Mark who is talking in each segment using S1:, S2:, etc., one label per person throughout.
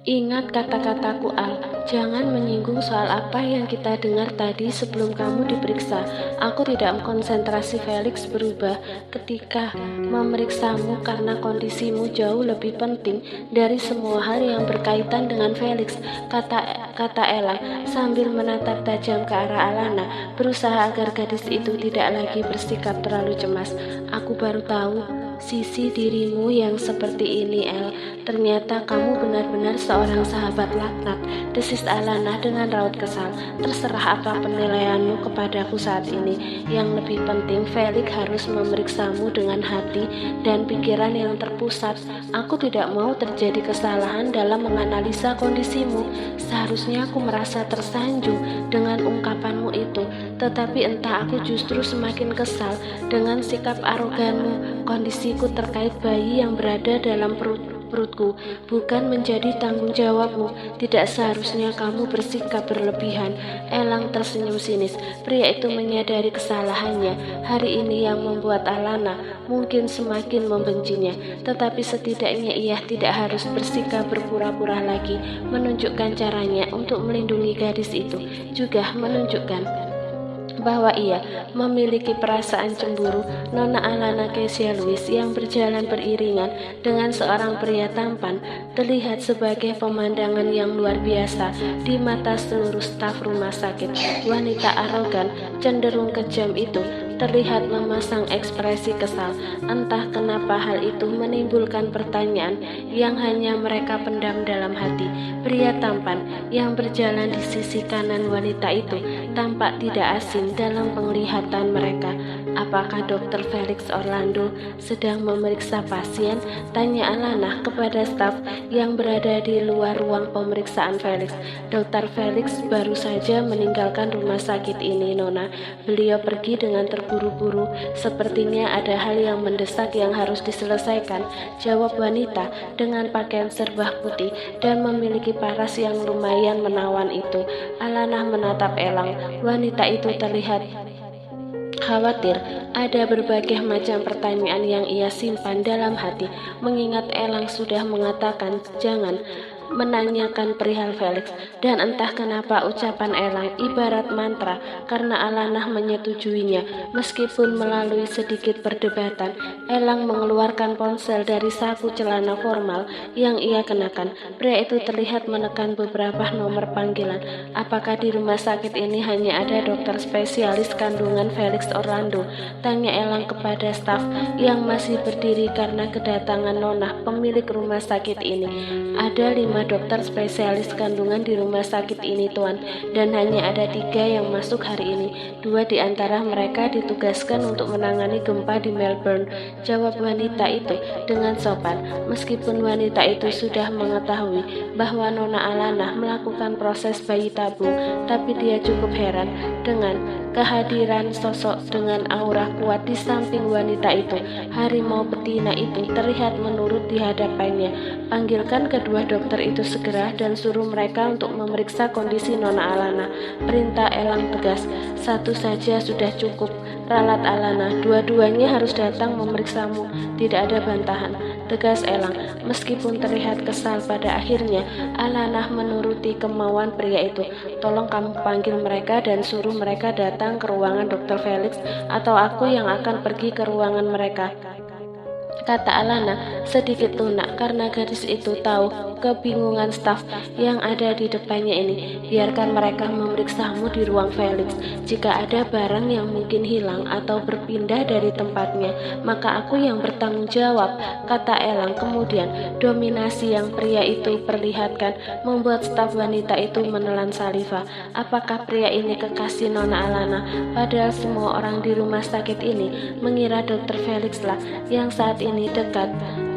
S1: Ingat kata-kataku, Al. Jangan menyinggung soal apa yang kita dengar tadi sebelum kamu diperiksa. Aku tidak konsentrasi Felix berubah ketika memeriksamu karena kondisimu jauh lebih penting dari semua hal yang berkaitan dengan Felix, kata Elang sambil menatap tajam ke arah Alana, berusaha agar gadis itu tidak lagi bersikap terlalu cemas. Aku baru tahu sisi dirimu yang seperti ini, El. Ternyata kamu benar-benar seorang sahabat laknat, desis Alana dengan raut kesal. Terserah apa penilaianmu kepadaku saat ini. Yang lebih penting, Felix harus memeriksamu dengan hati dan pikiran yang terpusat. Aku tidak mau terjadi kesalahan dalam menganalisa kondisimu. Seharusnya aku merasa tersanjung dengan ungkapanmu itu, tetapi entah aku justru semakin kesal dengan sikap aroganmu. Kondisiku terkait bayi yang berada dalam perutku bukan menjadi tanggung jawabmu. Tidak seharusnya kamu bersikap berlebihan. Elang tersenyum sinis. Pria itu menyadari kesalahannya. Hari ini yang membuat Alana mungkin semakin membencinya, tetapi setidaknya ia tidak harus bersikap berpura-pura lagi. Menunjukkan caranya untuk melindungi gadis itu, juga menunjukkan bahwa ia memiliki perasaan cemburu. Nona Alana Kesia Louis yang berjalan beriringan dengan seorang pria tampan terlihat sebagai pemandangan yang luar biasa di mata seluruh staf rumah sakit. Wanita arogan, cenderung kejam itu terlihat memasang ekspresi kesal. Entah kenapa hal itu menimbulkan pertanyaan yang hanya mereka pendam dalam hati. Pria tampan yang berjalan di sisi kanan wanita itu tampak tidak asing dalam penglihatan mereka. Apakah Dr. Felix Orlando sedang memeriksa pasien? Tanya Alana kepada staf yang berada di luar ruang pemeriksaan Felix. Dr. Felix baru saja meninggalkan rumah sakit ini, Nona. Beliau pergi dengan terburu-buru. Sepertinya ada hal yang mendesak yang harus diselesaikan, jawab wanita dengan pakaian serba putih dan memiliki paras yang lumayan menawan itu. Alana menatap Elang. Wanita itu terlihat khawatir. Ada berbagai macam pertanyaan yang ia simpan dalam hati, mengingat Elang sudah mengatakan jangan menanyakan perihal Felix, dan entah kenapa ucapan Elang ibarat mantra karena Alana menyetujuinya. Meskipun melalui sedikit perdebatan, Elang mengeluarkan ponsel dari saku celana formal yang ia kenakan. Pria itu terlihat menekan beberapa nomor panggilan. Apakah di rumah sakit ini hanya ada dokter spesialis kandungan Felix Orlando? Tanya Elang kepada staf yang masih berdiri karena kedatangan Nona, pemilik rumah sakit ini. Ada 5 dokter spesialis kandungan di rumah sakit ini, Tuan, dan hanya ada 3 yang masuk hari ini. 2 di antara mereka ditugaskan untuk menangani gempa di Melbourne, jawab wanita itu dengan sopan. Meskipun wanita itu sudah mengetahui bahwa Nona Alana melakukan proses bayi tabung, tapi dia cukup heran dengan kehadiran sosok dengan aura kuat di samping wanita itu. Harimau betina itu terlihat menurut di hadapannya. Panggilkan kedua dokter itu segera dan suruh mereka untuk memeriksa kondisi Nona Alana, perintah Elang tegas. 1 saja sudah cukup, ralat Alana. Dua-duanya harus datang memeriksamu. Tidak ada bantahan, tegas Elang. Meskipun terlihat kesal, pada akhirnya Alana menuruti kemauan pria itu. Tolong kamu panggil mereka dan suruh mereka datang ke ruangan Dr. Felix, atau aku yang akan pergi ke ruangan mereka, kata Alana sedikit lunak karena gadis itu tahu kebingungan staf yang ada di depannya ini. Biarkan mereka memeriksamu di ruang Felix. Jika ada barang yang mungkin hilang atau berpindah dari tempatnya, maka aku yang bertanggung jawab, kata Elang. Kemudian dominasi yang pria itu perlihatkan membuat staf wanita itu menelan saliva. Apakah pria ini kekasih Nona Alana? Padahal semua orang di rumah sakit ini mengira Dr. Felix lah yang saat ini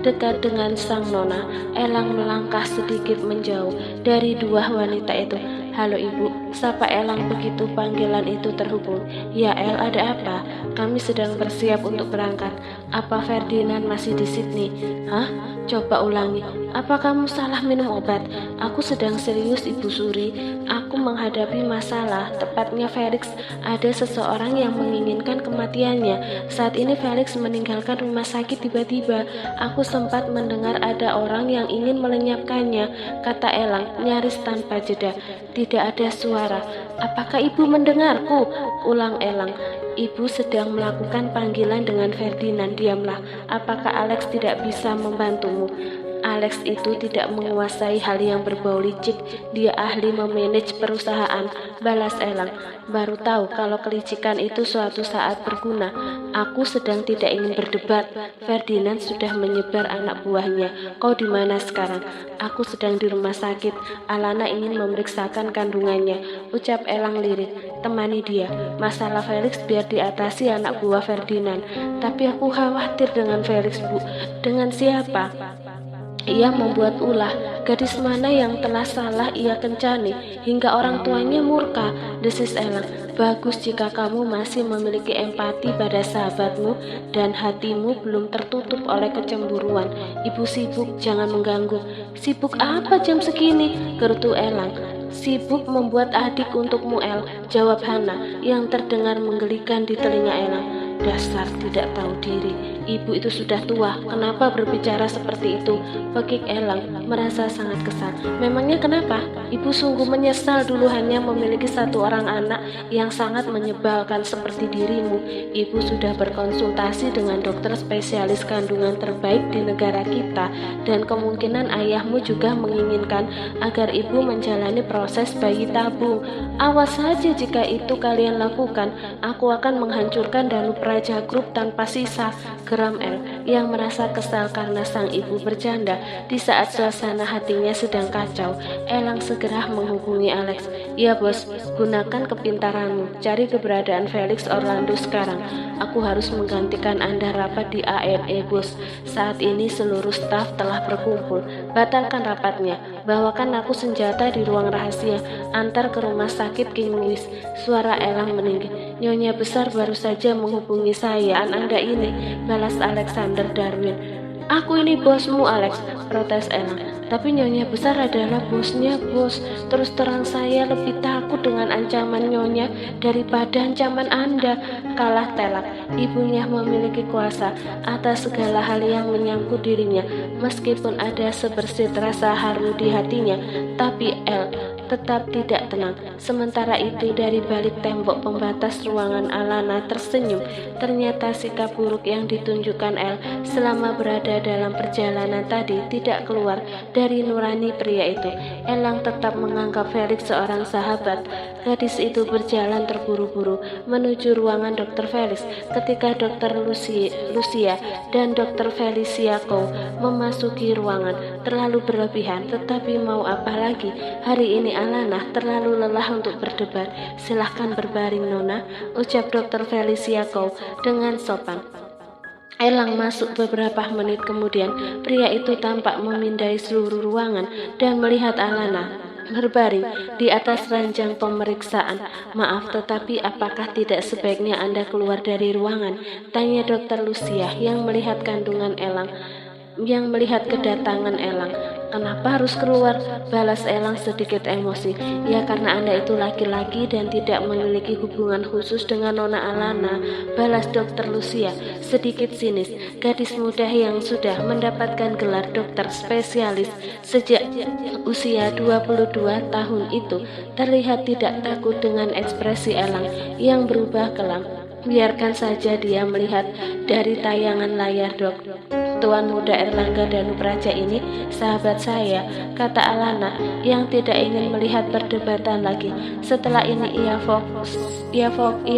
S1: dekat dengan sang Nona. Elang melangkah sedikit menjauh dari 2 wanita itu. Halo ibu, sapa Elang begitu panggilan itu terhubung. Ya El, ada apa? Kami sedang bersiap untuk berangkat. Apa Ferdinand masih di Sydney? Hah? Coba ulangi. Apa kamu salah minum obat? Aku sedang serius Ibu Suri. Aku menghadapi masalah, tepatnya Felix. Ada seseorang yang menginginkan kematiannya. Saat ini Felix meninggalkan rumah sakit tiba-tiba. Aku sempat mendengar ada orang yang ingin melenyapkannya, kata Elang nyaris tanpa jeda. Tidak ada suara. Apakah ibu mendengarku? Ulang Elang. Ibu sedang melakukan panggilan dengan Ferdinand. Diamlah. Apakah Alex tidak bisa membantumu? Alex itu tidak menguasai hal yang berbau licik. Dia ahli memanage perusahaan, balas Elang. Baru tahu kalau kelicikan itu suatu saat berguna. Aku sedang tidak ingin berdebat. Ferdinand sudah menyebar anak buahnya. Kau di mana sekarang? Aku sedang di rumah sakit. Alana ingin memeriksakan kandungannya, ucap Elang lirik. Temani dia. Masalah Felix biar diatasi anak buah Ferdinand. Tapi aku khawatir dengan Felix, Bu. Dengan siapa? Ia membuat ulah. Gadis mana yang telah salah ia kencani hingga orang tuanya murka, desis Elang. Bagus jika kamu masih memiliki empati pada sahabatmu dan hatimu belum tertutup oleh kecemburuan. Ibu sibuk, jangan mengganggu. Sibuk apa jam segini? Gerutu Elang. Sibuk membuat adik untukmu, El, jawab Hana yang terdengar menggelikan di telinga Elang. Dasar tidak tahu diri. Ibu itu sudah tua, kenapa berbicara seperti itu? Pekik Elang merasa sangat kesal. Memangnya kenapa? Ibu sungguh menyesal dulu hanya memiliki satu orang anak yang sangat menyebalkan seperti dirimu. Ibu sudah berkonsultasi dengan dokter spesialis kandungan terbaik di negara kita, dan kemungkinan ayahmu juga menginginkan agar ibu menjalani proses bayi tabung. Awas saja jika itu kalian lakukan, aku akan menghancurkan Danu Praja Group tanpa sisa, geram El yang merasa kesal karena sang ibu bercanda di saat suasana hatinya sedang kacau. Elang segera menghubungi Alex. Ya bos, gunakan kepintaranmu, cari keberadaan Felix Orlando sekarang. Aku harus menggantikan Anda rapat di ANE bos. Saat ini seluruh staf telah berkumpul. Batalkan rapatnya, bawakan aku senjata di ruang rahasia, antar ke rumah sakit King Louis. Suara Elang meninggi. Nyonya besar baru saja menghubungi saya, Anda ini, balas Alexander Darwin. Aku ini bosmu, Alex, protes Elang. Tapi Nyonya besar adalah bosnya, bos. Terus terang saya lebih takut dengan ancaman Nyonya daripada ancaman Anda. Kalah telak. Ibunya memiliki kuasa atas segala hal yang menyangkut dirinya. Meskipun ada sebersit rasa haru di hatinya, tapi tetap tidak tenang. Sementara itu dari balik tembok pembatas ruangan Alana tersenyum. Ternyata sikap buruk yang ditunjukkan El selama berada dalam perjalanan tadi tidak keluar dari nurani pria itu. Elang tetap menganggap Felix seorang sahabat. Gadis itu berjalan terburu-buru menuju ruangan Dr. Felix ketika Dr. Lucia dan Dr. Felicia Coe memasuki ruangan. Terlalu berlebihan, tetapi mau apa lagi? Hari ini Alana terlalu lelah untuk berdebat. Silahkan berbaring, Nona, ucap Dr. Felicia Coe dengan sopan. Elang masuk beberapa menit kemudian. Pria itu tampak memindai seluruh ruangan dan melihat Alana berbaring di atas ranjang pemeriksaan. Maaf, tetapi apakah tidak sebaiknya Anda keluar dari ruangan? Tanya Dr. Lucia yang melihat kedatangan Elang. Kenapa harus keluar? Balas Elang sedikit emosi. Ya karena Anda itu laki-laki dan tidak memiliki hubungan khusus dengan Nona Alana, balas Dr. Lucia sedikit sinis. Gadis muda yang sudah mendapatkan gelar dokter spesialis sejak usia 22 tahun itu terlihat tidak takut dengan ekspresi Elang yang berubah kelam. Biarkan saja dia melihat dari tayangan layar, Dok. Tuan muda Erlangga Danu Praja ini sahabat saya, kata Alana yang tidak ingin melihat perdebatan lagi. Setelah ini ia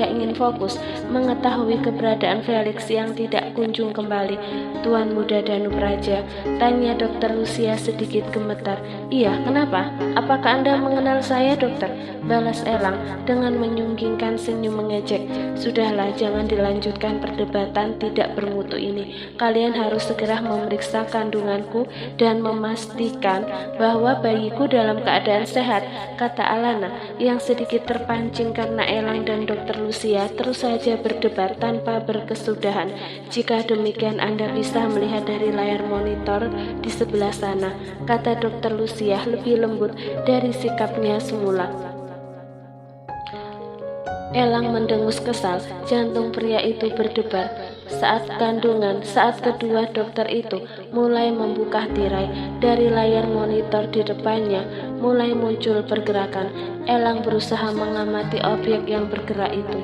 S1: ingin fokus mengetahui keberadaan Felix yang tidak kunjung kembali. Tuan muda Danu Praja, tanya Dr. Lucia sedikit gemetar. Iya, kenapa? Apakah Anda mengenal saya, dokter? Balas Elang dengan menyunggingkan senyum mengejek. Sudahlah, jangan dilanjutkan perdebatan tidak bermutu ini. Kalian harus segera memeriksa kandunganku dan memastikan bahwa bayiku dalam keadaan sehat, kata Alana yang sedikit terpancing karena Elang dan Dr. Lucia terus saja berdebat tanpa berkesudahan. Jika demikian Anda bisa melihat dari layar monitor di sebelah sana, kata Dr. Lucia lebih lembut dari sikapnya semula. Elang mendengus kesal, jantung pria itu berdebar. Saat kedua dokter itu mulai membuka tirai, dari layar monitor di depannya mulai muncul pergerakan. Elang berusaha mengamati objek yang bergerak itu.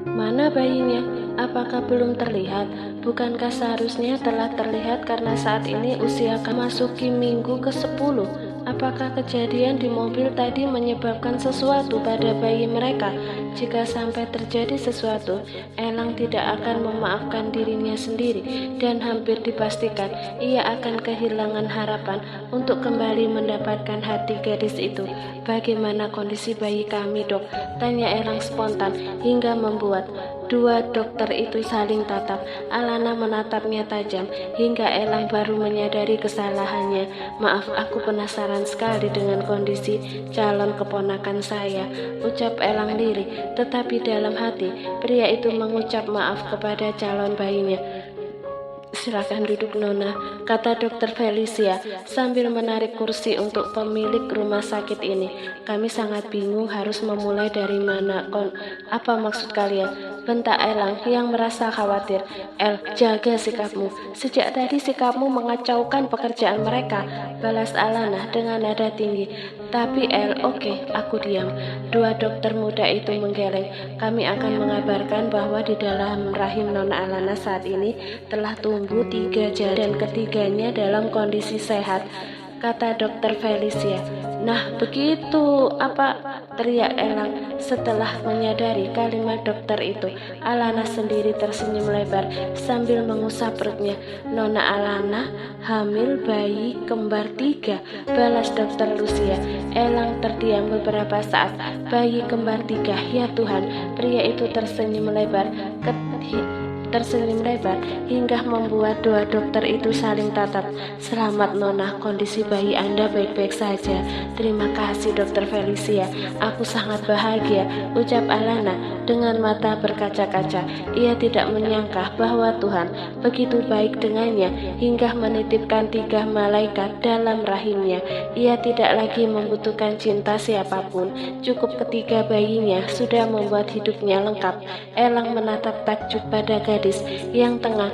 S1: Mana bayinya? Apakah belum terlihat? Bukankah seharusnya telah terlihat karena saat ini usia memasuki minggu ke-10? Apakah kejadian di mobil tadi menyebabkan sesuatu pada bayi mereka? Jika sampai terjadi sesuatu, Elang tidak akan memaafkan dirinya sendiri dan hampir dipastikan ia akan kehilangan harapan untuk kembali mendapatkan hati gadis itu. Bagaimana kondisi bayi kami, Dok? Tanya Elang spontan hingga membuat dua dokter itu saling tatap. Alana menatapnya tajam hingga Elang baru menyadari kesalahannya. Maaf, aku penasaran sekali dengan kondisi calon keponakan saya, ucap Elang lirih. Tetapi dalam hati, pria itu mengucap maaf kepada calon bayinya. Silakan duduk, Nona, kata dokter Felicia sambil menarik kursi untuk pemilik rumah sakit ini. Kami sangat bingung harus memulai dari mana. Apa maksud kalian? Bentak Elang yang merasa khawatir. El, jaga sikapmu. Sejak tadi sikapmu mengacaukan pekerjaan mereka, balas Alana dengan nada tinggi. Tapi El, oke, aku diam. Dua dokter muda itu menggeleng. Kami akan mengabarkan bahwa di dalam rahim Nona Alana saat ini telah tumbuh 3 jari dan ketiganya dalam kondisi sehat, kata dokter Felicia. Nah, begitu apa? Teriak Elang setelah menyadari kalimat dokter itu. Alana sendiri tersenyum lebar sambil mengusap perutnya. Nona Alana hamil bayi kembar 3, balas dokter Lucia. Elang terdiam beberapa saat. Bayi kembar 3, ya Tuhan. Pria itu tersenyum lebar hingga membuat dua dokter itu saling tatap. Selamat Nona, kondisi bayi Anda baik-baik saja. Terima kasih dokter Felicia, aku sangat bahagia, ucap Alana dengan mata berkaca-kaca. Ia tidak menyangka bahwa Tuhan begitu baik dengannya hingga menitipkan 3 malaikat dalam rahimnya. Ia tidak lagi membutuhkan cinta siapapun, cukup ketiga bayinya sudah membuat hidupnya lengkap. Elang menatap takjub pada gadis yang tengah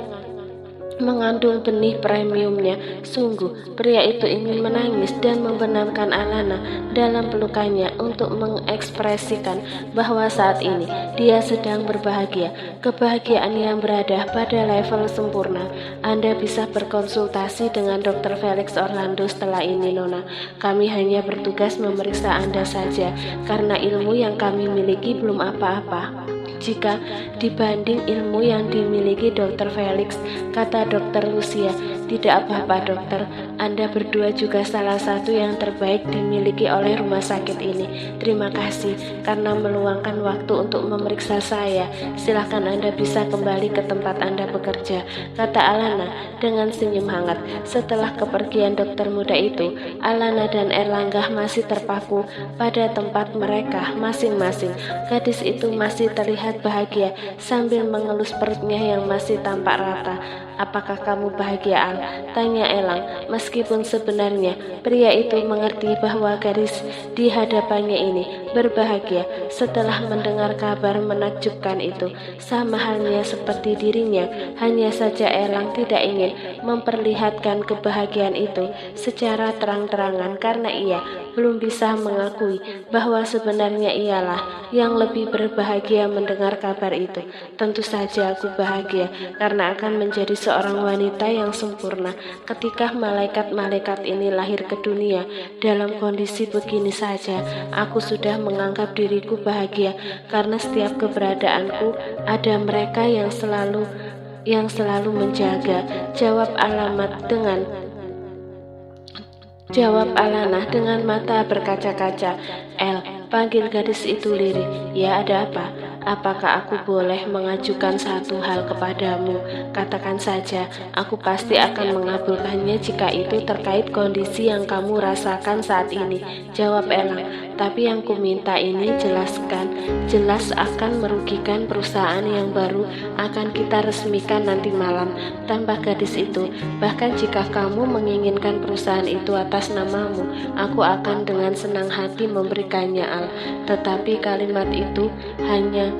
S1: mengandung benih premiumnya. Sungguh, pria itu ingin menangis dan membenamkan Alana dalam pelukannya untuk mengekspresikan bahwa saat ini dia sedang berbahagia, kebahagiaan yang berada pada level sempurna. Anda bisa berkonsultasi dengan Dr. Felix Orlando setelah ini, Nona. Kami hanya bertugas memeriksa Anda saja, karena ilmu yang kami miliki belum apa-apa jika dibanding ilmu yang dimiliki Dr. Felix, kata Dr. Lucia. Tidak apa-apa dokter, Anda berdua juga salah satu yang terbaik dimiliki oleh rumah sakit ini. Terima kasih karena meluangkan waktu untuk memeriksa saya. Silahkan Anda bisa kembali ke tempat Anda bekerja, kata Alana dengan senyum hangat. Setelah kepergian dokter muda itu, Alana dan Erlangga masih terpaku pada tempat mereka masing-masing. Gadis itu masih terlihat bahagia sambil mengelus perutnya yang masih tampak rata. Apakah kamu bahagia, Al? Tanya Elang. Meskipun sebenarnya pria itu mengerti bahwa gadis di hadapannya ini berbahagia setelah mendengar kabar menakjubkan itu. Sama halnya seperti dirinya, hanya saja Elang tidak ingin memperlihatkan kebahagiaan itu secara terang-terangan karena ia belum bisa mengakui bahwa sebenarnya ialah yang lebih berbahagia mendengar kabar itu. Tentu saja aku bahagia karena akan menjadi seorang wanita yang sempurna ketika malaikat-malaikat ini lahir ke dunia. Dalam kondisi begini saja, aku sudah menganggap diriku bahagia karena setiap keberadaanku ada mereka yang selalu menjaga. Jawab Alana dengan mata berkaca-kaca. El, panggil gadis itu lirih. Ya, ada apa? Apakah aku boleh mengajukan satu hal kepadamu? Katakan saja, aku pasti akan mengabulkannya jika itu terkait kondisi yang kamu rasakan saat ini, jawab Elang. Tapi yang kuminta ini jelas akan merugikan perusahaan yang baru akan kita resmikan nanti malam tanpa gadis itu. Bahkan jika kamu menginginkan perusahaan itu atas namamu, aku akan dengan senang hati memberikannya, Al. Tetapi kalimat itu hanya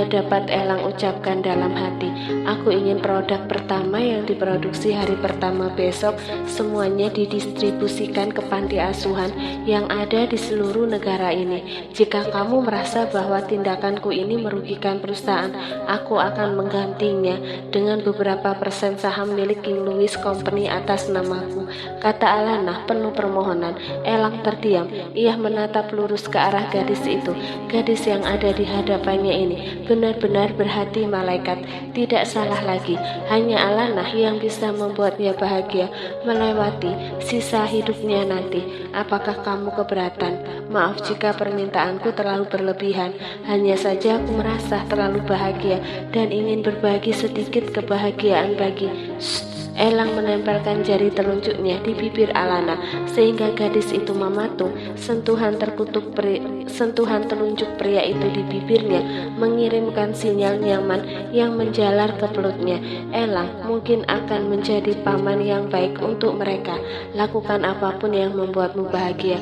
S1: dapat Elang ucapkan dalam hati. Aku ingin produk pertama yang diproduksi hari pertama besok semuanya didistribusikan ke panti asuhan yang ada di seluruh negara ini. Jika kamu merasa bahwa tindakanku ini merugikan perusahaan, aku akan menggantinya dengan beberapa persen saham milik King Louis Company atas namaku, kata Alana penuh permohonan. Elang terdiam. Ia menatap lurus ke arah gadis itu. Gadis yang ada di hadapannya ini benar-benar berhati malaikat. Tidak salah lagi, hanya Alana yang bisa membuatnya bahagia melewati sisa hidupnya nanti. Apakah kamu keberatan? Maaf jika permintaanku terlalu berlebihan. Hanya saja aku merasa terlalu bahagia dan ingin berbagi sedikit kebahagiaan bagi... Elang menempelkan jari telunjuknya di bibir Alana sehingga gadis itu mematung. Sentuhan telunjuk pria itu di bibirnya mengirimkan sinyal nyaman yang menjalar ke pelutnya. Elang mungkin akan menjadi paman yang baik untuk mereka. Lakukan apapun yang membuatmu bahagia.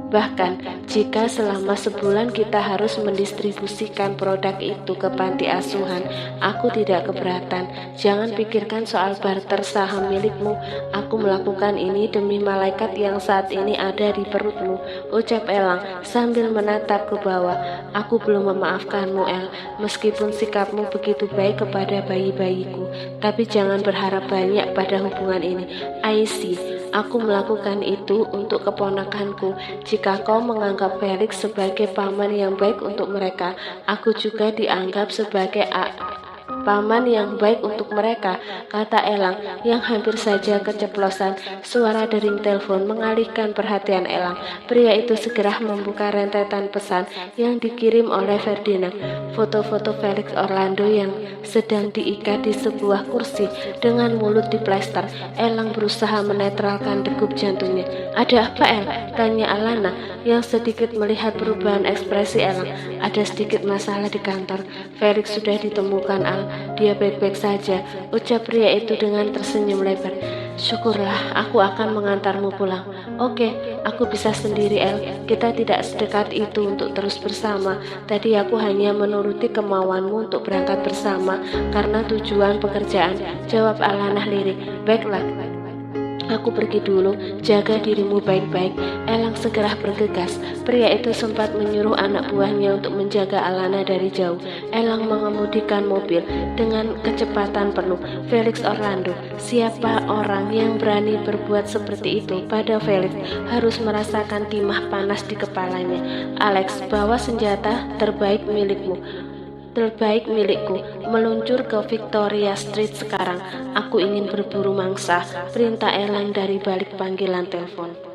S1: Bahkan jika selama sebulan kita harus mendistribusikan produk itu ke panti asuhan, aku tidak keberatan. Jangan pikirkan soal barter saham milikmu. Aku melakukan ini demi malaikat yang saat ini ada di perutmu, ucap Elang sambil menatap ke bawah. Aku belum memaafkanmu, El, meskipun sikapmu begitu baik kepada bayi-bayiku. Tapi jangan berharap banyak pada hubungan ini. Aku melakukan itu untuk keponakanku. Jika kau menganggap Felix sebagai paman yang baik untuk mereka, aku juga dianggap sebagai paman yang baik untuk mereka, kata Elang yang hampir saja keceplosan. Suara dering telepon mengalihkan perhatian Elang. Pria itu segera membuka rentetan pesan yang dikirim oleh Ferdinand. Foto-foto Felix Orlando yang sedang diikat di sebuah kursi dengan mulut diplester. Elang berusaha menetralkan degup jantungnya. Ada apa, El? Tanya Alana yang sedikit melihat perubahan ekspresi Elang. Ada sedikit masalah di kantor. Felix sudah ditemukan, Al. Dia baik-baik saja, ucap pria itu dengan tersenyum lebar. Syukurlah, aku akan mengantarmu pulang. Oke, aku bisa sendiri, El. Kita tidak sedekat itu untuk terus bersama. Tadi aku hanya menuruti kemauanmu untuk berangkat bersama karena tujuan pekerjaan, jawab Alana lirik. Baiklah, aku pergi dulu, jaga dirimu baik-baik. Elang segera bergegas. Pria itu sempat menyuruh anak buahnya untuk menjaga Alana dari jauh. Elang mengemudikan mobil dengan kecepatan penuh. Felix Orlando, siapa orang yang berani berbuat seperti itu pada Felix harus merasakan timah panas di kepalanya. Alex, bawa senjata terbaik milikku, meluncur ke Victoria Street sekarang. Aku ingin berburu mangsa, perintah Elang dari balik panggilan telepon.